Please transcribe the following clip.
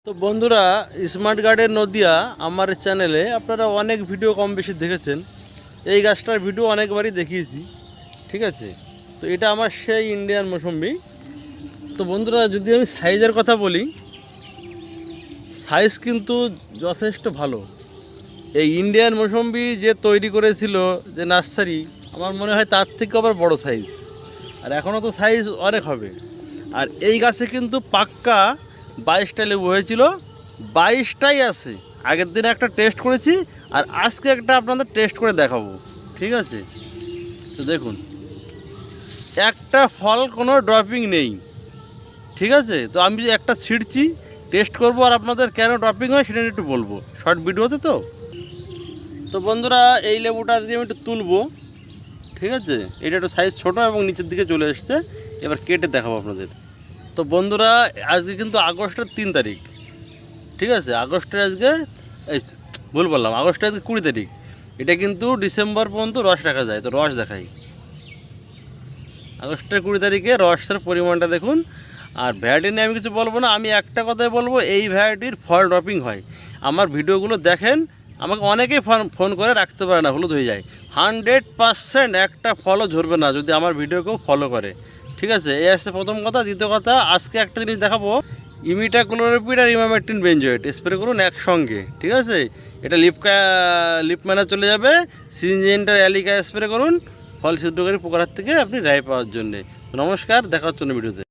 তো বন্ধুরা, smart garden Nadia আমার চ্যানেলে আপনারা অনেক ভিডিও কম বেশি দেখেছেন। এই গাছটার ভিডিও অনেকবারই দেখিয়েছি, ঠিক আছে। তো এটা আমার সেই ইন্ডিয়ান মৌসুম্বি। তো বন্ধুরা, যদি আমি সাইজের কথা বলি, সাইজ কিন্তু যথেষ্ট ভালো। এই ইন্ডিয়ান মৌসুম্বি যে তৈরি করেছিল, যে নার্সারি, আমার মনে হয় তার থেকে আবার বড় সাইজ, আর এখনও তো সাইজ অনেক হবে। আর এই গাছে কিন্তু পাক্কা 22টা লেবু হয়েছিল, 22টাই আছে। আগের দিনে একটা টেস্ট করেছি, আর আজকে একটা আপনাদের টেস্ট করে দেখাবো, ঠিক আছে। তো দেখুন, একটা ফল কোনো ড্রপিং নেই, ঠিক আছে। তো আমি একটা ছিঁড়ছি, টেস্ট করব, আর আপনাদের কেন ড্রপিং হয় সেটা একটু বলবো শর্ট ভিডিওতে। তো বন্ধুরা, এই লেবুটা দিয়ে আমি একটু তুলবো, ঠিক আছে। এটা একটু সাইজ ছোটো এবং নিচের দিকে চলে এসছে। এবার কেটে দেখাবো আপনাদের। তো বন্ধুরা, আজকে কিন্তু আগস্টের 3 তারিখ, ঠিক আছে। আগস্টের আজকে এই ভুল বললাম, আগস্টের আজকে 20 তারিখ। এটা কিন্তু ডিসেম্বর পর্যন্ত রস রাখা যায়। তো রস দেখাই, আগস্টের 20 তারিখে রসের পরিমাণটা দেখুন। আর ভ্যারাইটি নিয়ে আমি কিছু বলবো না, আমি একটা কথাই বলবো, এই ভ্যারাইটির ফল ড্রপিং হয়। আমার ভিডিওগুলো দেখেন, আমাকে অনেকেই ফোন করে রাখতে পারে না, হলুদ হয়ে যায়। 100% একটা ফলও ঝরবে না যদি আমার ভিডিও কেউ ফলো করে, ঠিক আছে। এই আসছে প্রথম কথা। দ্বিতীয় কথা, আজকে একটা জিনিস দেখাবো, ইমিডাক্লোপিড আর ইমামেকটিন বেনজয়েট স্প্রে করুন একসঙ্গে, ঠিক আছে। এটা লিপ ম্যানে চলে যাবে। সিনজেন্টার অ্যালিকা স্প্রে করুন ফল ছিদ্রকারী পোকার হাত থেকে আপনি রেহাই পাওয়ার জন্যে। নমস্কার, দেখা হচ্ছে অন্য ভিডিওতে।